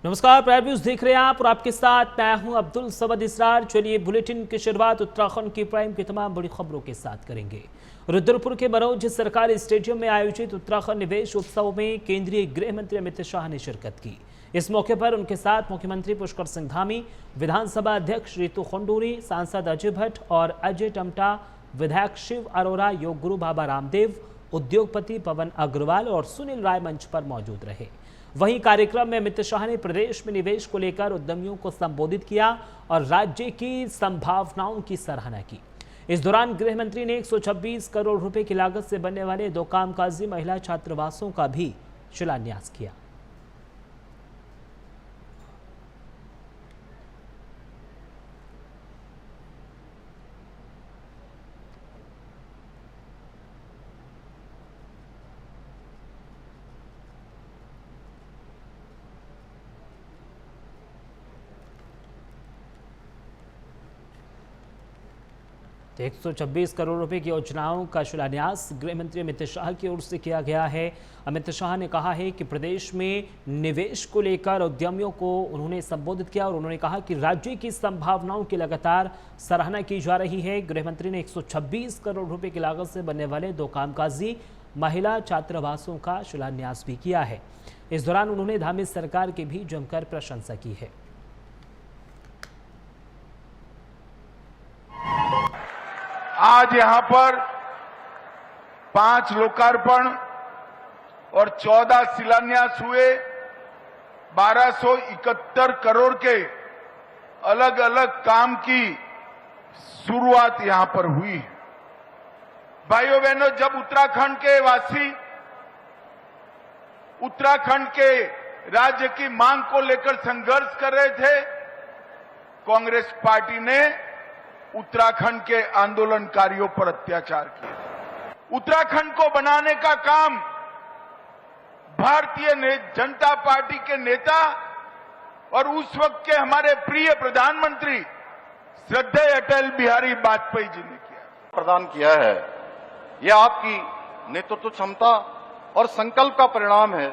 नमस्कार, prime news देख रहे हैं आप और आपके साथ मैं हूं अब्दुल समद इसरार। चलिए बुलेटिन की शुरुआत उत्तराखंड की प्राइम की तमाम बड़ी खबरों के साथ करेंगे। रुद्रपुर के मनोज सरकारी स्टेडियम में आयोजित उत्तराखंड निवेश उत्सव में केंद्रीय गृह मंत्री अमित शाह ने शिरकत की। इस मौके पर उनके साथ मुख्यमंत्री पुष्कर सिंह धामी, विधानसभा अध्यक्ष रितु खंडूरी, सांसद अजय भट्ट और अजय टमटा, विधायक शिव अरोरा, योग गुरु बाबा रामदेव, उद्योगपति पवन अग्रवाल और सुनील राय मंच पर मौजूद रहे। वहीं कार्यक्रम में अमित शाह ने प्रदेश में निवेश को लेकर उद्यमियों को संबोधित किया और राज्य की संभावनाओं की सराहना की। इस दौरान गृह मंत्री ने 126 करोड़ रुपए की लागत से बनने वाले 2 कामकाजी महिला छात्रावासों का भी शिलान्यास किया। तो 126 करोड़ रुपए की योजनाओं का शिलान्यास गृह मंत्री अमित शाह की ओर से किया गया है। अमित शाह ने कहा है कि प्रदेश में निवेश को लेकर उद्यमियों को उन्होंने संबोधित किया और उन्होंने कहा कि राज्य की संभावनाओं की लगातार सराहना की जा रही है। गृह मंत्री ने 126 करोड़ रुपए की लागत से बनने वाले 2 कामकाजी महिला छात्रावासों का शिलान्यास भी किया है। इस दौरान उन्होंने धामी सरकार की भी जमकर प्रशंसा की है। आज यहां पर 5 लोकार्पण और 14 शिलान्यास हुए। 1271 करोड़ के अलग अलग काम की शुरुआत यहां पर हुई। भाइयों बहनों, जब उत्तराखंड के वासी उत्तराखंड के राज्य की मांग को लेकर संघर्ष कर रहे थे, कांग्रेस पार्टी ने उत्तराखंड के आंदोलनकारियों पर अत्याचार किया। उत्तराखंड को बनाने का काम भारतीय जनता पार्टी के नेता और उस वक्त के हमारे प्रिय प्रधानमंत्री श्रद्धेय अटल बिहारी वाजपेयी जी ने किया। प्रदान किया है। यह आपकी नेतृत्व क्षमता और संकल्प का परिणाम है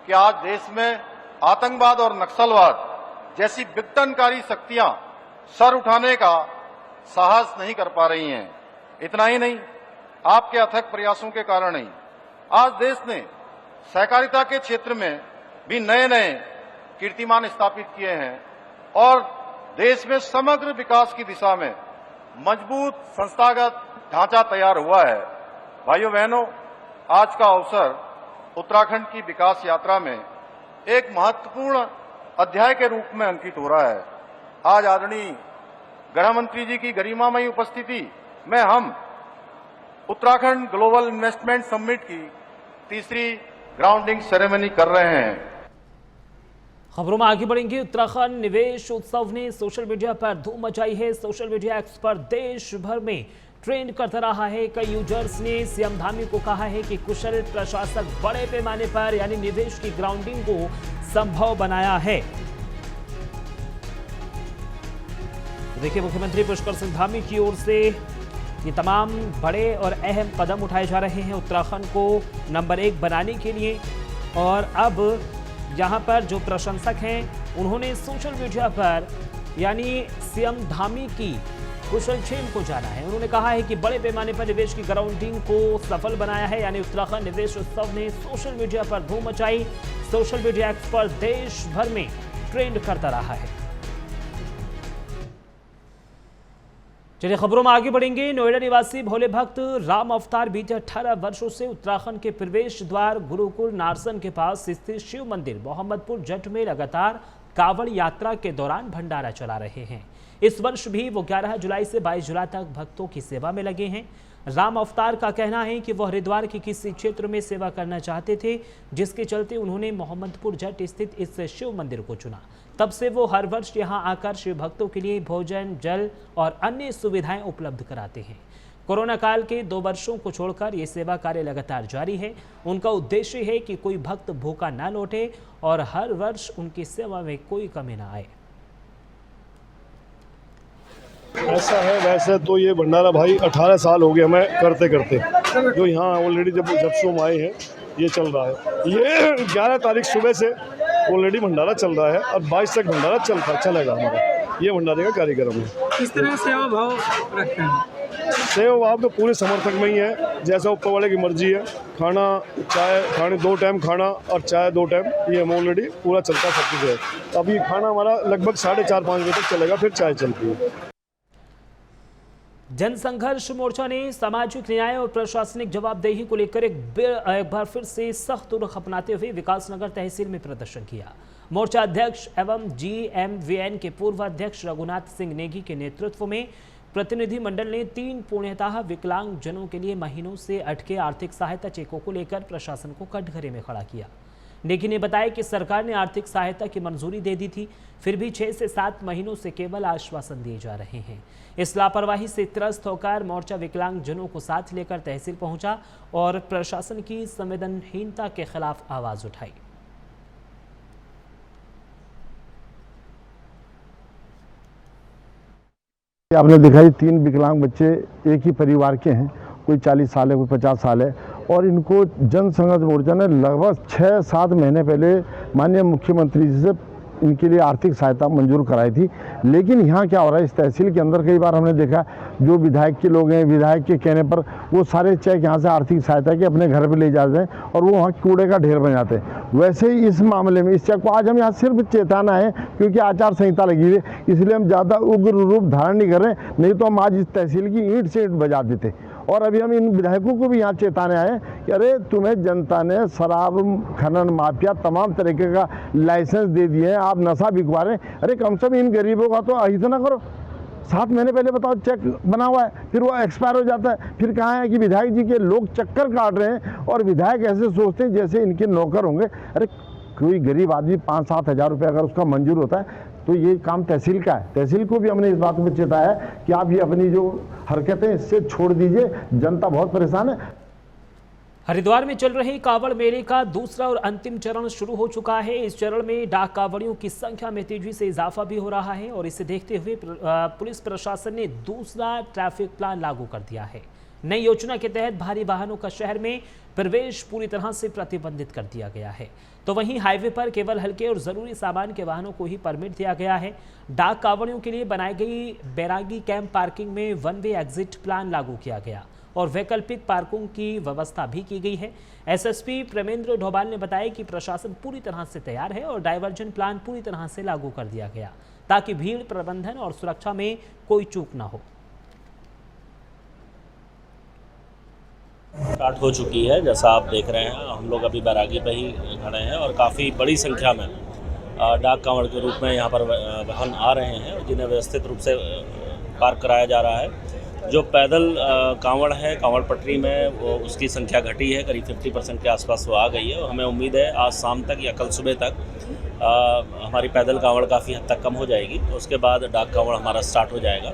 कि आज देश में आतंकवाद और नक्सलवाद जैसी विघटनकारी शक्तियां सर उठाने का साहस नहीं कर पा रही हैं। इतना ही नहीं, आपके अथक प्रयासों के कारण ही आज देश ने सहकारिता के क्षेत्र में भी नए नए कीर्तिमान स्थापित किए हैं और देश में समग्र विकास की दिशा में मजबूत संस्थागत ढांचा तैयार हुआ है। भाइयों बहनों, आज का अवसर उत्तराखंड की विकास यात्रा में एक महत्वपूर्ण अध्याय के रूप में अंकित हो रहा है। आज आदरणीय गृह मंत्री जी की गरिमामयी उपस्थिति में हम उत्तराखंड ग्लोबल इन्वेस्टमेंट समिट की तीसरी ग्राउंडिंग सेरेमनी कर रहे हैं। खबरों में आगे बढ़ेंगे। उत्तराखंड निवेश उत्सव ने सोशल मीडिया पर धूम मचाई है। सोशल मीडिया एक्स पर देश भर में ट्रेंड करता रहा है। कई यूजर्स ने सीएम धामी को कहा है कि कुशल प्रशासक बड़े पैमाने पर यानी निवेश की ग्राउंडिंग को संभव बनाया है। देखिए, मुख्यमंत्री पुष्कर सिंह धामी की ओर से ये तमाम बड़े और अहम कदम उठाए जा रहे हैं उत्तराखंड को नंबर 1 बनाने के लिए। और अब यहाँ पर जो प्रशंसक हैं उन्होंने सोशल मीडिया पर यानी सीएम धामी की कुशल क्षेम को जाना है। उन्होंने कहा है कि बड़े पैमाने पर निवेश की ग्राउंडिंग को सफल बनाया है। यानी उत्तराखंड निवेश उत्सव ने सोशल मीडिया पर धूम मचाई। सोशल मीडिया एक्स पर देश भर में ट्रेंड करता रहा है। चलिए खबरों में आगे बढ़ेंगे। नोएडा निवासी भोले भक्त राम अवतार बीते 18 वर्षों से उत्तराखंड के प्रवेश द्वार गुरुकुल नारसन के पास स्थित शिव मंदिर मोहम्मदपुर जट में लगातार कांवड़ यात्रा के दौरान भंडारा चला रहे हैं। इस वर्ष भी वो 11 जुलाई से 22 जुलाई तक भक्तों की सेवा में लगे हैं। राम अवतार का कहना है कि वह हरिद्वार के किसी क्षेत्र में सेवा करना चाहते थे, जिसके चलते उन्होंने मोहम्मदपुर जट स्थित इस शिव मंदिर को चुना। तब से वो हर वर्ष यहां आकर शिव भक्तों के लिए भोजन, जल और अन्य सुविधाएं उपलब्ध कराते हैं। कोरोना काल के 2 वर्षों को छोड़कर ये सेवा कार्य लगातार जारी है। उनका उद्देश्य है कि कोई भक्त भूखा न लौटे और हर वर्ष उनकी सेवा में कोई कमी न आए। ऐसा है, वैसे तो ये भंडारा भाई 18 साल हो गए हमें करते करते, जो यहाँ ऑलरेडी जब से हम आए हैं ये चल रहा है। ये 11 तारीख सुबह से ऑलरेडी भंडारा चल रहा है और 22 तक भंडारा चलेगा हमारा, ये भंडारे का कार्यक्रम है। किस तरह सेवा भाव रखते हैं? सेवा भाव तो पूरे समर्थक में ही है, जैसा ऊपर वाले की मर्जी है। खाना चाय खाने 2 टाइम खाना और चाय 2 टाइम, ये हम ऑलरेडी पूरा चलता सब कुछ है। अभी खाना हमारा लगभग 4:30-5 बजे तक चलेगा, फिर चाय चलती है। जनसंघर्ष मोर्चा ने सामाजिक न्याय और प्रशासनिक जवाबदेही को लेकर एक बार फिर से सख्त रुख अपनाते हुए विकासनगर तहसील में प्रदर्शन किया। मोर्चा अध्यक्ष एवं GMVN के पूर्व अध्यक्ष रघुनाथ सिंह नेगी के नेतृत्व में प्रतिनिधिमंडल ने 3 पूर्णतः विकलांग जनों के लिए महीनों से अटके आर्थिक सहायता चेकों को लेकर प्रशासन को कटघरे में खड़ा किया। नेगी ने बताया कि सरकार ने आर्थिक सहायता की मंजूरी दे दी थी, फिर भी 6 से 7 महीनों से केवल आश्वासन दिए जा रहे हैं। इस लापरवाही से त्रस्त होकर मोर्चा विकलांग जनों को साथ लेकर तहसील पहुंचा और प्रशासन की संवेदनहीनता के खिलाफ आवाज उठाई। आपने देखा ये 3 विकलांग बच्चे एक ही परिवार के हैं, कोई 40 साल है, कोई 50 साल है, और इनको जनसंघर्ष मोर्चा ने लगभग 6-7 महीने पहले माननीय मुख्यमंत्री जी से इनके लिए आर्थिक सहायता मंजूर कराई थी। लेकिन यहाँ क्या हो रहा है, इस तहसील के अंदर कई बार हमने देखा जो विधायक के लोग हैं, विधायक के कहने पर वो सारे चेक यहाँ से आर्थिक सहायता के अपने घर पे ले जाते हैं और वो वहाँ कूड़े का ढेर बन जाते हैं। वैसे ही इस मामले में इस चेक को आज हम यहाँ सिर्फ चेताना है, क्योंकि आचार संहिता लगी हुई है, इसलिए हम ज़्यादा उग्र रूप धारण नहीं कर रहे, नहीं तो हम आज इस तहसील की ईंट से ईंट बजा देते। और अभी हम इन विधायकों को भी यहाँ चेताने आए कि अरे तुम्हें जनता ने शराब खनन माफिया तमाम तरीके का लाइसेंस दे दिए हैं, आप नशा बिकवा रहे हैं, अरे कम से कम इन गरीबों का तो अहित ना करो। 7 महीने पहले बताओ चेक बना हुआ है, फिर वो एक्सपायर हो जाता है, फिर कहाँ है कि विधायक जी के लोग चक्कर काट रहे हैं और विधायक ऐसे सोचते हैं जैसे इनके नौकर होंगे। अरे कोई गरीब आदमी 5-7 हज़ार रुपये अगर उसका मंजूर होता है तो ये काम तहसील का है। तहसील को भी हमने इस बात में चेताया है कि आप ये अपनी जो हरकतें इससे छोड़ दीजिए, जनता बहुत परेशान है। हरिद्वार में चल रहे कांवड़ मेले का दूसरा और अंतिम चरण शुरू हो चुका है। इस चरण में डाक कांवड़ियों की संख्या में तेजी से इजाफा भी हो रहा है और इसे देखते हुए पुलिस प्रशासन ने दूसरा ट्रैफिक प्लान लागू कर दिया है। नई योजना के तहत भारी वाहनों का शहर में प्रवेश पूरी तरह से प्रतिबंधित कर दिया गया है, तो वहीं हाईवे पर केवल हल्के और जरूरी सामान के वाहनों को ही परमिट दिया गया है। डाक कांवड़ियों के लिए बनाई गई बैरागी कैंप पार्किंग में 1 वे एग्जिट प्लान लागू किया गया और वैकल्पिक पार्किंग की व्यवस्था भी की गई है। एसएसपी प्रेमेंद्र ढोभाल ने बताया कि प्रशासन पूरी तरह से तैयार है और डायवर्जन प्लान पूरी तरह से लागू कर दिया गया ताकि भीड़ प्रबंधन और सुरक्षा में कोई चूक न हो। स्टार्ट हो चुकी है, जैसा आप देख रहे हैं। हम लोग अभी बैरागी पे ही खड़े हैं और काफ़ी बड़ी संख्या में डाक कांवड़ के रूप में यहाँ पर वाहन आ रहे हैं और जिन्हें व्यवस्थित रूप से पार्क कराया जा रहा है। जो पैदल कांवड़ है कांवड़ पटरी में, वो उसकी संख्या घटी है, करीब 50% के आसपास वो आ गई है और हमें उम्मीद है आज शाम तक या कल सुबह तक हमारी पैदल कांवड़ काफ़ी हद तक कम हो जाएगी। तो उसके बाद डाक कांवड़ हमारा स्टार्ट हो जाएगा।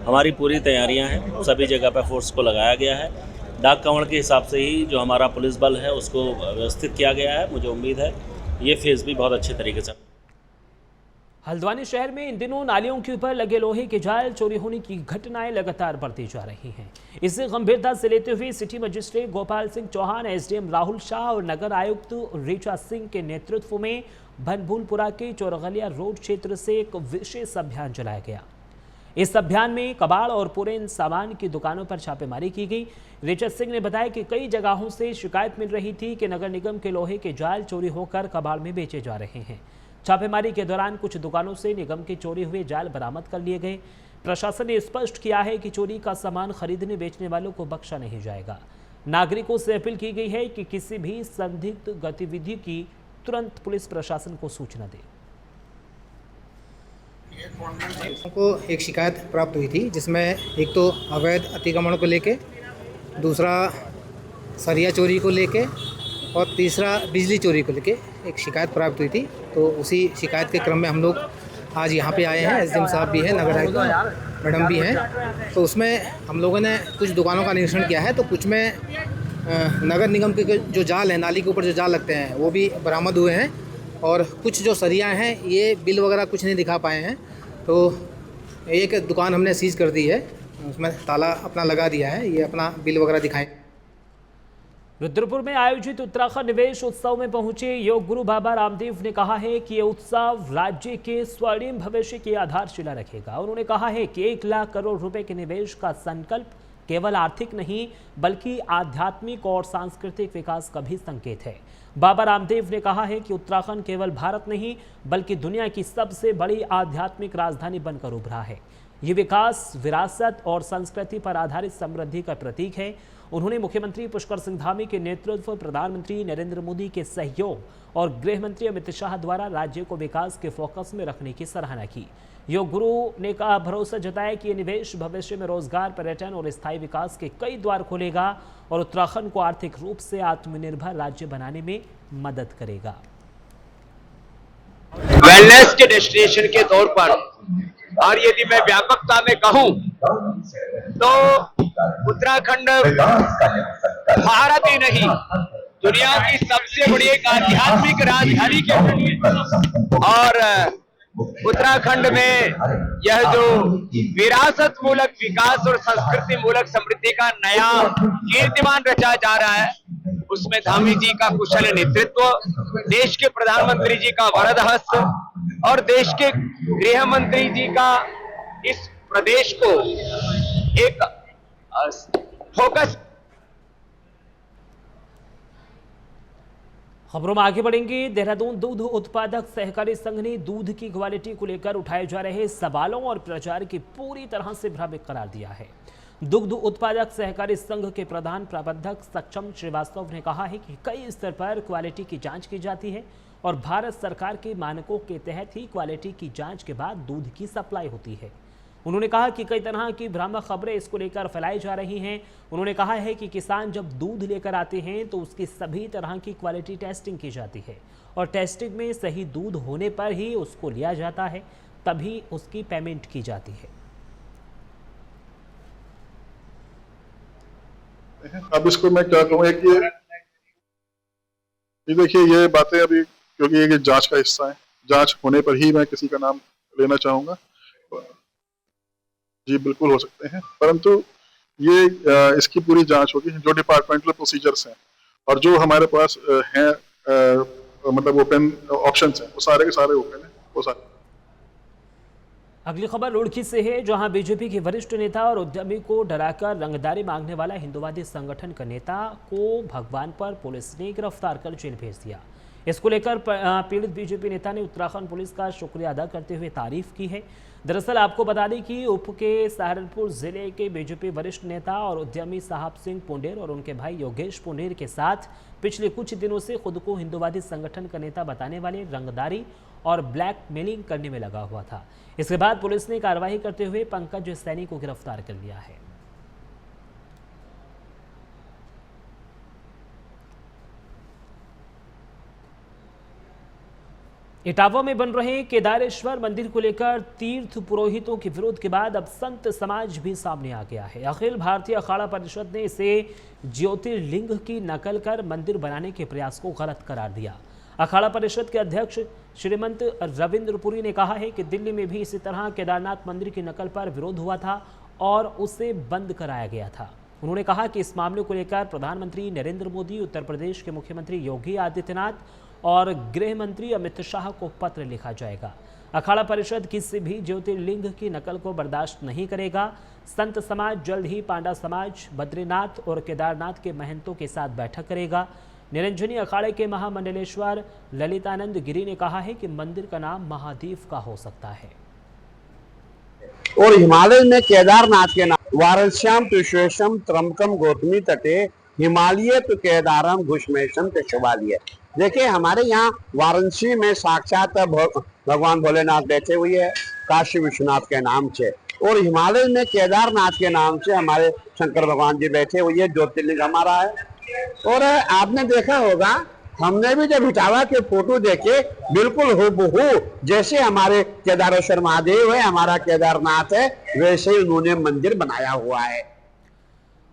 हमारी पूरी तैयारियाँ हैं, सभी जगह पर फोर्स को लगाया गया है। डाक कांवड़ के हिसाब से ही जो हमारा पुलिस बल है उसको व्यवस्थित किया गया है। मुझे उम्मीद है ये फेज़ भी बहुत अच्छे तरीके से। हल्द्वानी शहर में इन दिनों नालियों के ऊपर लगे लोहे के जाल चोरी होने की घटनाएं लगातार बढ़ती जा रही हैं। इसे गंभीरता से लेते हुए city magistrate Gopal Singh Chauhan, SDM Rahul Shah और नगर आयुक्त ऋचा सिंह के नेतृत्व में बनभूलपुरा के चौरगलिया रोड क्षेत्र से एक विशेष अभियान चलाया गया। इस अभियान में कबाड़ और पुराने सामान की दुकानों पर छापेमारी की गई। ऋचा सिंह ने बताया कि कई जगहों से शिकायत मिल रही थी कि नगर निगम के लोहे के जाल चोरी होकर कबाड़ में बेचे जा रहे हैं। छापेमारी के दौरान कुछ दुकानों से निगम के चोरी हुए जाल बरामद कर लिए गए। प्रशासन ने स्पष्ट किया है कि चोरी का सामान खरीदने बेचने वालों को बख्शा नहीं जाएगा। नागरिकों से अपील की गई है कि किसी भी संदिग्ध गतिविधि की तुरंत पुलिस प्रशासन को सूचना दे। को एक शिकायत प्राप्त हुई थी, जिसमें एक तो अवैध अतिक्रमण को लेके, दूसरा सरिया चोरी को लेके और तीसरा बिजली चोरी को लेके एक शिकायत प्राप्त हुई थी। तो उसी शिकायत के क्रम में हम लोग आज यहाँ पे आए हैं। एसडीएम साहब भी हैं, नगर आयुक्त मैडम भी हैं। तो उसमें हम लोगों ने कुछ दुकानों का निरीक्षण किया है। तो कुछ में नगर निगम के जो जाल हैं, नाली के ऊपर जो जाल लगते हैं, वो भी बरामद हुए हैं और कुछ जो सरिया हैं ये बिल वगैरह कुछ नहीं दिखा पाए हैं। तो एक दुकान हमने सीज कर दी है, उसमें ताला अपना लगा दिया है, ये अपना बिल वगैरह दिखाएं। रुद्रपुर में आयोजित उत्तराखंड निवेश उत्सव में पहुंचे योग गुरु बाबा रामदेव ने कहा है कि ये उत्सव राज्य के स्वर्णिम भविष्य की आधारशिला रखेगा। उन्होंने कहा है कि 1 लाख करोड़ रुपए के निवेश का संकल्प केवल आर्थिक नहीं बल्कि आध्यात्मिक और सांस्कृतिक विकास का भी संकेत है। बाबा रामदेव ने कहा है कि उत्तराखंड केवल भारत नहीं बल्कि दुनिया की सबसे बड़ी आध्यात्मिक राजधानी बनकर उभरा है। ये विकास, विरासत और संस्कृति पर आधारित समृद्धि का प्रतीक है। उन्होंने मुख्यमंत्री पुष्कर सिंह धामी के नेतृत्व, प्रधानमंत्री नरेंद्र मोदी के सहयोग और गृह मंत्री अमित शाह द्वारा राज्य को विकास के फोकस में रखने की सराहना की। योग गुरु ने कहा भरोसा जताया कि ये निवेश भविष्य में रोजगार, पर्यटन और स्थायी विकास के कई द्वार खोलेगा और उत्तराखंड को आर्थिक रूप से आत्मनिर्भर राज्य बनाने में मदद करेगा। वेलनेस के डेस्टिनेशन के तौर पर, और यदि मैं व्यापकता में कहूं तो उत्तराखंड भारत ही नहीं दुनिया की सबसे बड़ी एक आध्यात्मिक राजधानी के और उत्तराखंड में यह जो विरासत मूलक विकास और संस्कृति मूलक समृद्धि का नया कीर्तिमान रचा जा रहा है, उसमें धामी जी का कुशल नेतृत्व, देश के प्रधानमंत्री जी का वरद हस्त और देश के गृह मंत्री जी का इस प्रदेश को एक फोकस। खबरों में आगे बढ़ेंगे। देहरादून दूध उत्पादक सहकारी संघ ने दूध की क्वालिटी को लेकर उठाए जा रहे सवालों और प्रचार की पूरी तरह से भ्रामक करार दिया है। दुग्ध उत्पादक सहकारी संघ के प्रधान प्रबंधक सक्षम श्रीवास्तव ने कहा है कि कई स्तर पर क्वालिटी की जांच की जाती है और भारत सरकार के मानकों के तहत ही क्वालिटी की जांच के बाद दूध की सप्लाई होती है। उन्होंने कहा कि कई तरह की भ्रामक खबरें इसको लेकर फैलाई जा रही हैं। उन्होंने कहा है कि किसान जब दूध लेकर आते हैं तो उसकी सभी तरह की क्वालिटी टेस्टिंग की जाती है और टेस्टिंग में सही दूध होने पर ही उसको लिया जाता है, तभी उसकी पेमेंट की जाती है। अब इसको मैं क्या कहूँ कि ये देखिए, ये बातें अभी क्योंकि ये जांच का हिस्सा है, जांच होने पर ही मैं किसी का नाम लेना चाहूंगा। जी बिल्कुल हो सकते हैं, परंतु ये इसकी पूरी जांच होगी। जो डिपार्टमेंटल प्रोसीजर्स हैं और जो हमारे पास हैं मतलब ओपन ऑप्शंस हैं, वो सारे के सारे ओपन हैं, वो सारे। अगली खबर रुड़की से है, जहां बीजेपी के वरिष्ठ नेता और उद्यमी को डराकर रंगदारी मांगने वाला हिंदुवादी संगठन का नेता को भगवानपुर पुलिस ने गिरफ्तार कर जेल भेज दिया। इसको लेकर पीड़ित बीजेपी नेता ने उत्तराखंड पुलिस का शुक्रिया अदा करते हुए तारीफ की है। दरअसल आपको बता दें कि उप के सहारनपुर जिले के बीजेपी वरिष्ठ नेता और उद्यमी साहब सिंह पुंडेर और उनके भाई योगेश पुंडेर के साथ पिछले कुछ दिनों से खुद को हिंदुवादी संगठन का नेता बताने वाले रंगदारी और ब्लैकमेलिंग करने में लगा हुआ था। इसके बाद पुलिस ने कार्रवाई करते हुए पंकज सैनी को गिरफ्तार कर लिया है। इटावा में बन रहे केदारेश्वर मंदिर को लेकर तीर्थ पुरोहितों के विरोध के बाद अब संत समाज भी सामने आ गया है। अखिल भारतीय अखाड़ा परिषद ने इसे ज्योतिर्लिंग की नकल कर मंदिर बनाने के प्रयास को गलत करार दिया। अखाड़ा परिषद के अध्यक्ष श्रीमंत रविंद्र पुरी ने कहा है कि दिल्ली में भी इसी तरह केदारनाथ मंदिर की नकल पर विरोध हुआ था और उसे बंद कराया गया था। उन्होंने कहा कि इस मामले को लेकर प्रधानमंत्री नरेंद्र मोदी, उत्तर प्रदेश के मुख्यमंत्री योगी आदित्यनाथ और गृह मंत्री अमित शाह को पत्र लिखा जाएगा। अखाड़ा परिषद किसी भी ज्योतिर्लिंग की नकल को बर्दाश्त नहीं करेगा। संत समाज जल्द ही पांडा समाज, बद्रीनाथ और केदारनाथ के महंतों के साथ बैठक करेगा। निरंजनी अखाड़े के महामंडलेश्वर ललितानंद गिरी ने कहा है कि मंदिर का नाम महादेव का हो सकता है। और हिमालय में केदारनाथ के नाम वारस्याम तुष्वेशम त्रम्बकम गौतमी तटे हिमालय तो केदारम घुष्मेशम ते शिवालय। देखिए, हमारे यहाँ वाराणसी में साक्षात भगवान भोलेनाथ बैठे हुए हैं काशी विश्वनाथ के नाम से, और हिमालय में केदारनाथ के नाम से हमारे शंकर भगवान जी बैठे हुए हैं। ज्योतिर्लिंग हमारा है। और आपने देखा होगा, हमने भी जब इटावा के फोटो देखे, बिल्कुल हूबहू जैसे हमारे केदारेश्वर महादेव है, हमारा केदारनाथ है, वैसे ही उन्होंने मंदिर बनाया हुआ है।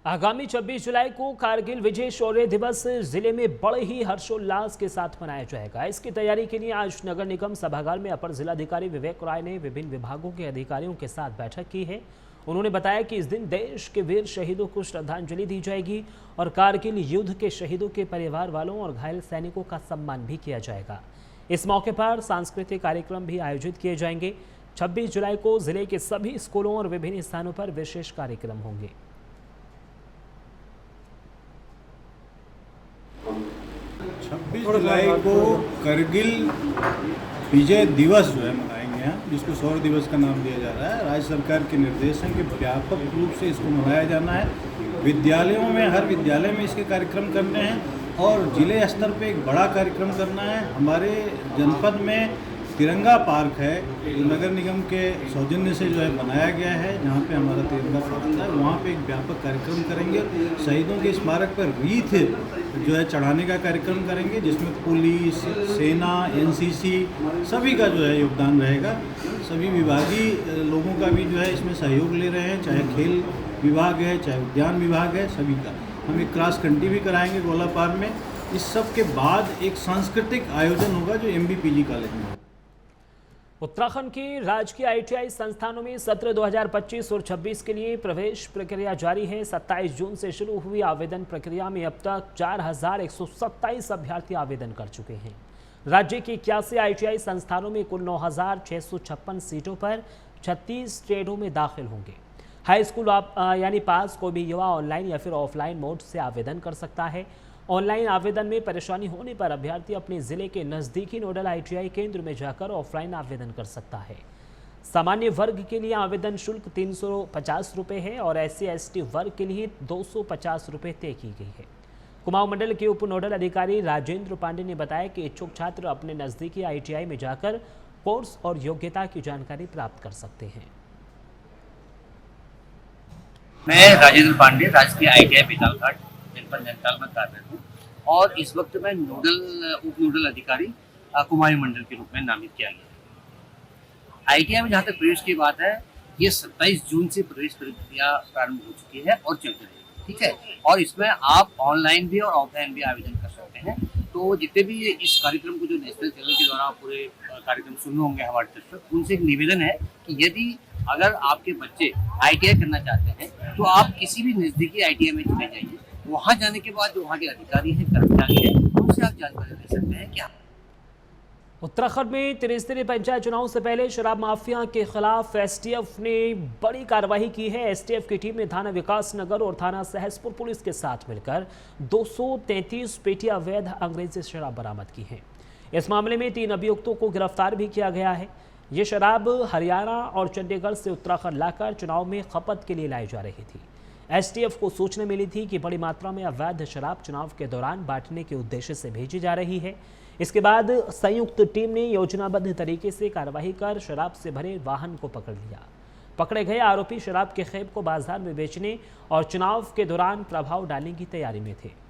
आगामी 26 जुलाई को कारगिल विजय शौर्य दिवस जिले में बड़े ही हर्षोल्लास के साथ मनाया जाएगा। इसकी तैयारी के लिए आज नगर निगम सभागार में अपर जिलाधिकारी विवेक राय ने विभिन्न विभागों के अधिकारियों के साथ बैठक की है। उन्होंने बताया कि इस दिन देश के वीर शहीदों को श्रद्धांजलि दी जाएगी और कारगिल युद्ध के शहीदों के परिवार वालों और घायल सैनिकों का सम्मान भी किया जाएगा। इस मौके पर सांस्कृतिक कार्यक्रम भी आयोजित किए जाएंगे। 26 जुलाई को जिले के सभी स्कूलों और विभिन्न स्थानों पर विशेष कार्यक्रम होंगे। 26 जुलाई को करगिल विजय दिवस जो है मनाएंगे हम, जिसको शौर्य दिवस का नाम दिया जा रहा है। राज्य सरकार के निर्देश हैं कि व्यापक रूप से इसको मनाया जाना है। विद्यालयों में, हर विद्यालय में इसके कार्यक्रम करने हैं और जिले स्तर पे एक बड़ा कार्यक्रम करना है। हमारे जनपद में तिरंगा पार्क है, जो नगर निगम के सौजन्य से जो है बनाया गया है, जहाँ पे हमारा तिरंगा पार्क है, वहाँ पे एक व्यापक कार्यक्रम करेंगे। शहीदों के स्मारक पर रीत जो है चढ़ाने का कार्यक्रम करेंगे, जिसमें पुलिस, सेना, एनसीसी सभी का जो है योगदान रहेगा। सभी विभागीय लोगों का भी जो है इसमें सहयोग ले रहे हैं, चाहे खेल विभाग है, चाहे उद्यान विभाग है, सभी का। हम एक क्रॉस कंट्री भी कराएंगे गोला पार में। इस सब के बाद एक सांस्कृतिक आयोजन होगा जो MBPG कॉलेज में होगा। उत्तराखंड के राजकीय ITI संस्थानों में सत्र 2025 और 26 के लिए प्रवेश प्रक्रिया जारी है। 27 जून से शुरू हुई आवेदन प्रक्रिया में अब तक 4127 अभ्यर्थी आवेदन कर चुके हैं। राज्य के 81 ITI संस्थानों में कुल 9656 सीटों पर 36 ट्रेडों में दाखिल होंगे। हाई स्कूल यानी पास कोई भी युवा ऑनलाइन या फिर ऑफलाइन मोड से आवेदन कर सकता है। ऑनलाइन आवेदन में परेशानी होने पर अभ्यर्थी अपने जिले के नज़दीकी नोडल ITI केंद्र में जाकर ऑफलाइन आवेदन कर सकता है। सामान्य वर्ग के लिए आवेदन शुल्क 350 रुपये है और SC/ST वर्ग के लिए 250 रुपये तय की गई है। कुमाऊं मंडल के उप नोडल अधिकारी राजेंद्र पांडे ने बताया कि इच्छुक छात्र अपने नज़दीकी ITI में जाकर कोर्स और योग्यता की जानकारी प्राप्त कर सकते हैं। मैं राजेंद्र पांडे, राजकीय ITI बेतालघाट जनपद नैनीताल में कार्यरत हूँ और इस वक्त मैं उप नोडल अधिकारी कुमाऊं मंडल के रूप में नामित किया गया है। ITI में जहाँ तक प्रवेश की बात है, ये 27 जून से प्रवेश प्रक्रिया प्रारंभ हो चुकी है और चल रही है, ठीक है। और इसमें आप ऑनलाइन भी और ऑफलाइन भी आवेदन कर सकते हैं। तो जितने भी इस कार्यक्रम को जो नेशनल चैनल के द्वारा पूरे कार्यक्रम सुन होंगे हमारे दर्शक, उनसे एक निवेदन है कि यदि अगर आपके बच्चे ITI करना चाहते हैं तो आप किसी भी नज़दीकी ITI में चले जाइए। वहाँ जाने के बाद जो वहाँ के अधिकारी हैं, कर्मचारी हैं, उनसे आप जानकारी ले सकते हैं। क्या उत्तराखंड में त्रिस्तरीय पंचायत चुनाव से पहले शराब माफिया के खिलाफ STF ने बड़ी कार्रवाई की है। STF की टीम ने थाना विकास नगर और थाना सहसपुर पुलिस के साथ मिलकर 233 पेटी अवैध अंग्रेजी शराब बरामद की है। इस मामले में 3 अभियुक्तों को गिरफ्तार भी किया गया है। ये शराब हरियाणा और चंडीगढ़ से उत्तराखंड लाकर चुनाव में खपत के लिए लाई जा रही थी। STF को सूचना मिली थी कि बड़ी मात्रा में अवैध शराब चुनाव के दौरान बांटने के उद्देश्य से भेजी जा रही है। इसके बाद संयुक्त टीम ने योजनाबद्ध तरीके से कार्रवाई कर शराब से भरे वाहन को पकड़ लिया। पकड़े गए आरोपी शराब के खेप को बाजार में बेचने और चुनाव के दौरान प्रभाव डालने की तैयारी में थे।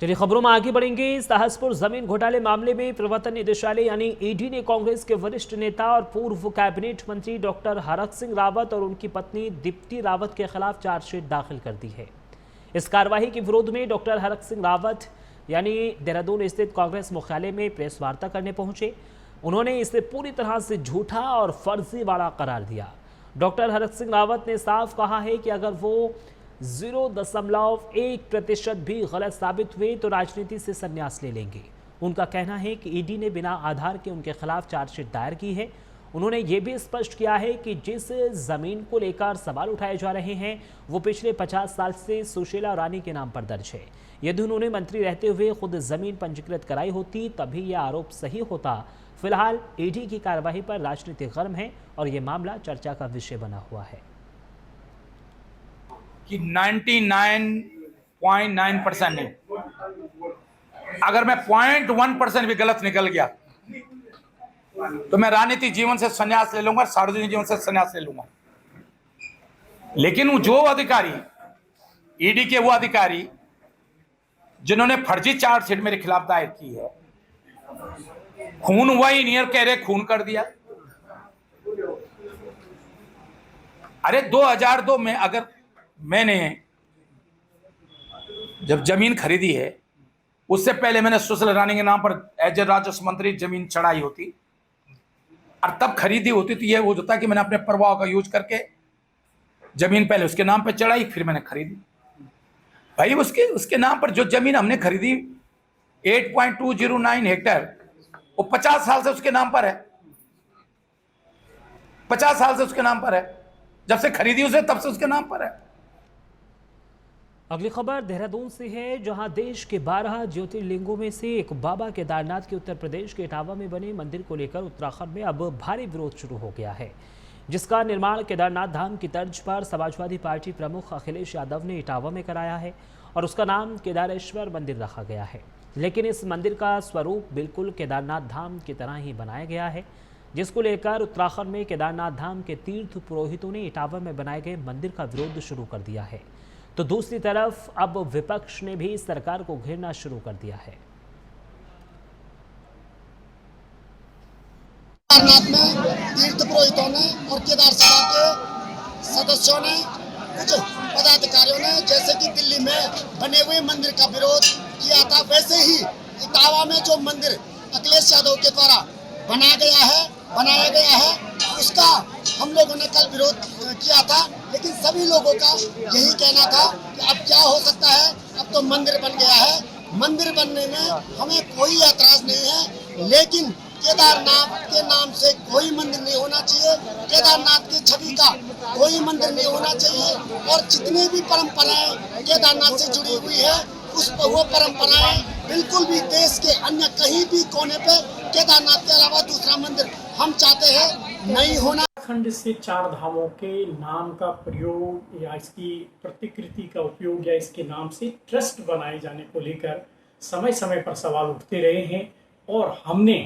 चलिए खबरों में आगे बढ़ेंगे। सहसपुर जमीन घोटाले मामले में प्रवर्तन निदेशालय यानी ED ने कांग्रेस के वरिष्ठ नेता और पूर्व कैबिनेट मंत्री डॉक्टर हरक सिंह रावत और उनकी पत्नी दीप्ति रावत के खिलाफ चार्जशीट दाखिल कर दी है। इस कार्रवाई के विरोध में डॉक्टर हरक सिंह रावत यानी देहरादून स्थित कांग्रेस मुख्यालय में प्रेस वार्ता करने पहुंचे। उन्होंने इसे पूरी तरह से झूठा और फर्जीवाड़ा करार दिया। डॉक्टर हरक सिंह रावत ने साफ कहा है कि अगर वो 0.1% भी गलत साबित हुए तो राजनीति से संन्यास ले लेंगे। उनका कहना है कि ED ने बिना आधार के उनके खिलाफ चार्जशीट दायर की है। उन्होंने ये भी स्पष्ट किया है कि जिस जमीन को लेकर सवाल उठाए जा रहे हैं वो पिछले 50 साल से सुशीला रानी के नाम पर दर्ज है। यदि उन्होंने मंत्री रहते हुए खुद जमीन पंजीकृत कराई होती तभी यह आरोप सही होता। फिलहाल ED की कार्रवाई पर राजनीति गर्म है और ये मामला चर्चा का विषय बना हुआ है कि 99.9% है। अगर मैं 0.1% भी गलत निकल गया तो मैं राजनीतिक जीवन से संन्यास ले लूंगा, सार्वजनिक जीवन से संन्यास ले लूंगा। लेकिन जो अधिकारी, ED के वो अधिकारी जिन्होंने फर्जी चार्जशीट मेरे खिलाफ दायर की है, खून हुआ ही नहीं, कह रहे खून कर दिया। अरे 2002 में अगर मैंने जब जमीन खरीदी है उससे पहले मैंने सुशील रानी के नाम पर एज ए राजस्व मंत्री जमीन चढ़ाई होती और तब खरीदी होती तो ये हो जाता कि मैंने अपने प्रभाव का यूज करके जमीन पहले उसके नाम पर चढ़ाई, फिर मैंने खरीदी। भाई उसके नाम पर जो जमीन हमने खरीदी 8.209 हेक्टेयर, वो 50 साल से उसके नाम पर है, 50 साल से उसके नाम पर है, जब से खरीदी उसे तब से उसके नाम पर है। अगली खबर देहरादून से है, जहां देश के 12 ज्योतिर्लिंगों में से एक बाबा केदारनाथ के उत्तर प्रदेश के इटावा में बने मंदिर को लेकर उत्तराखंड में अब भारी विरोध शुरू हो गया है, जिसका निर्माण केदारनाथ धाम की तर्ज पर समाजवादी पार्टी प्रमुख अखिलेश यादव ने इटावा में कराया है और उसका नाम केदारेश्वर मंदिर रखा गया है। लेकिन इस मंदिर का स्वरूप बिल्कुल केदारनाथ धाम की तरह ही बनाया गया है, जिसको लेकर उत्तराखंड में केदारनाथ धाम के तीर्थ पुरोहितों ने इटावा में बनाए गए मंदिर का विरोध शुरू कर दिया है। तो दूसरी तरफ अब विपक्ष ने भी सरकार को घेरना शुरू कर दिया है। केदारनाथ में तीर्थ पुरोहितों ने और केदार सभा के सदस्यों ने, कुछ पदाधिकारियों ने, जैसे कि दिल्ली में बने हुए मंदिर का विरोध किया था, वैसे ही इटावा में जो मंदिर अखिलेश यादव के द्वारा बनाया गया है उसका हम लोगों ने कल विरोध किया था। लेकिन सभी लोगों का यही कहना था कि अब क्या हो सकता है, अब तो मंदिर बन गया है, मंदिर बनने में हमें कोई ऐतराज नहीं है, लेकिन केदारनाथ के नाम से कोई मंदिर नहीं होना चाहिए, केदारनाथ की छवि का कोई मंदिर नहीं होना चाहिए। और जितनी भी परंपराएं केदारनाथ से जुड़ी हुई है वो परंपराएं बिल्कुल भी देश के अन्य कहीं भी कोने पे केदारनाथ के अलावा दूसरा मंदिर हम चाहते हैं नहीं होना। उत्तराखंड से 4 धामों के नाम का प्रयोग या इसकी प्रतिकृति का उपयोग या इसके नाम से ट्रस्ट बनाए जाने को लेकर समय समय पर सवाल उठते रहे हैं और हमने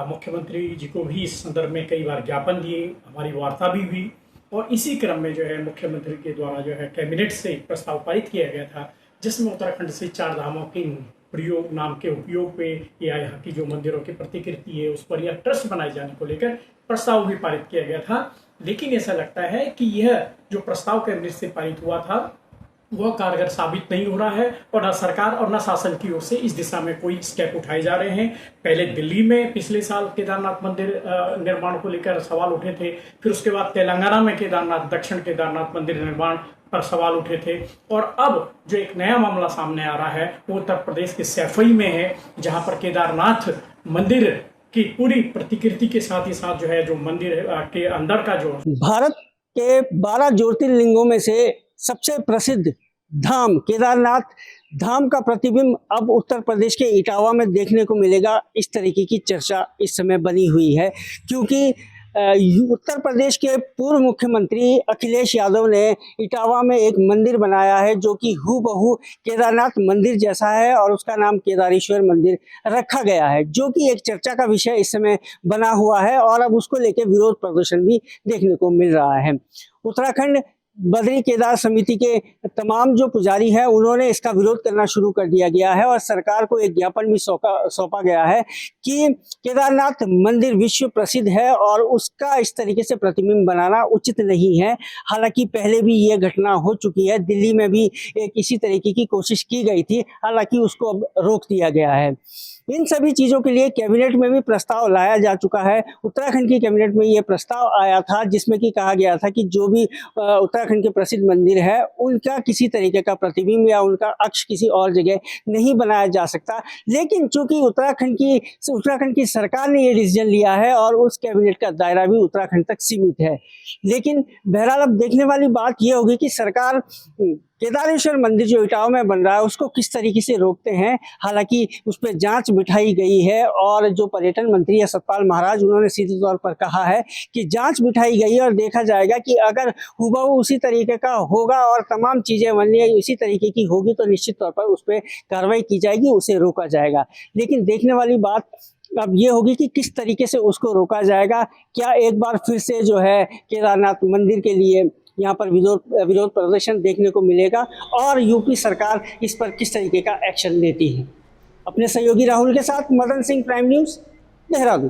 मुख्यमंत्री जी को भी इस संदर्भ में कई बार ज्ञापन दिए, हमारी वार्ता भी हुई और इसी क्रम में जो है मुख्यमंत्री के द्वारा जो है कैबिनेट से प्रस्ताव पारित किया गया था, जिसमें उत्तराखंड से 4 धामों के प्रयोग नाम के उपयोग पे या यहाँ की जो मंदिरों की प्रतिकृति है उस पर यह ट्रस्ट बनाए जाने को लेकर प्रस्ताव भी पारित किया गया था। लेकिन ऐसा लगता है कि यह जो प्रस्ताव कैबिनेट से पारित हुआ था वह कारगर साबित नहीं हो रहा है और न सरकार और न शासन की ओर से इस दिशा में कोई स्टेप उठाए जा रहे हैं। पहले दिल्ली में पिछले साल केदारनाथ मंदिर निर्माण को लेकर सवाल उठे थे, फिर उसके बाद तेलंगाना में दक्षिण केदारनाथ मंदिर निर्माण पर सवाल उठे थे और अब जो एक नया मामला सामने आ रहा है वो उत्तर प्रदेश के सैफई में है, जहां पर केदारनाथ मंदिर की पूरी प्रतिकृति के साथ ही साथ जो है जो मंदिर के अंदर का जो भारत के 12 ज्योतिर्लिंगों में से सबसे प्रसिद्ध धाम केदारनाथ धाम का प्रतिबिंब अब उत्तर प्रदेश के इटावा में देखने को मिलेगा। इस तरीके की चर्चा इस समय बनी हुई है क्योंकि उत्तर प्रदेश के पूर्व मुख्यमंत्री अखिलेश यादव ने इटावा में एक मंदिर बनाया है जो कि हूबहू केदारनाथ मंदिर जैसा है और उसका नाम केदारेश्वर मंदिर रखा गया है, जो कि एक चर्चा का विषय इस समय बना हुआ है और अब उसको लेकर विरोध प्रदर्शन भी देखने को मिल रहा है। उत्तराखंड बद्री केदार समिति के तमाम जो पुजारी हैं उन्होंने इसका विरोध करना शुरू कर दिया गया है और सरकार को एक ज्ञापन भी सौंपा गया है कि केदारनाथ मंदिर विश्व प्रसिद्ध है और उसका इस तरीके से प्रतिबिंब बनाना उचित नहीं है। हालांकि पहले भी ये घटना हो चुकी है, दिल्ली में भी एक इसी तरीके की कोशिश की गई थी, हालांकि उसको अब रोक दिया गया है। इन सभी चीज़ों के लिए कैबिनेट में भी प्रस्ताव लाया जा चुका है। उत्तराखंड की कैबिनेट में ये प्रस्ताव आया था जिसमें कि कहा गया था कि जो भी उत्तराखंड के प्रसिद्ध मंदिर है उनका किसी तरीके का प्रतिबिंब या उनका अक्ष किसी और जगह नहीं बनाया जा सकता। लेकिन चूंकि उत्तराखंड की सरकार ने ये डिसीजन लिया है और उस कैबिनेट का दायरा भी उत्तराखंड तक सीमित है। लेकिन बहरहाल अब देखने वाली बात यह होगी कि सरकार केदारेश्वर मंदिर जो इटावा में बन रहा है उसको किस तरीके से रोकते हैं। हालांकि उस पर जांच बिठाई गई है और जो पर्यटन मंत्री है सतपाल महाराज, उन्होंने सीधे तौर पर कहा है कि जांच बिठाई गई है और देखा जाएगा कि अगर हुबहू उसी तरीके का होगा और तमाम चीज़ें बननी इसी तरीके की होगी तो निश्चित तौर पर उस पर कार्रवाई की जाएगी, उसे रोका जाएगा। लेकिन देखने वाली बात अब ये होगी कि किस तरीके से उसको रोका जाएगा। क्या एक बार फिर से जो है केदारनाथ मंदिर के लिए यहाँ पर विरोध प्रदर्शन देखने को मिलेगा और यूपी सरकार इस पर किस तरीके का एक्शन लेती है। अपने सहयोगी राहुल के साथ मदन सिंह, प्राइम न्यूज़, देहरादून।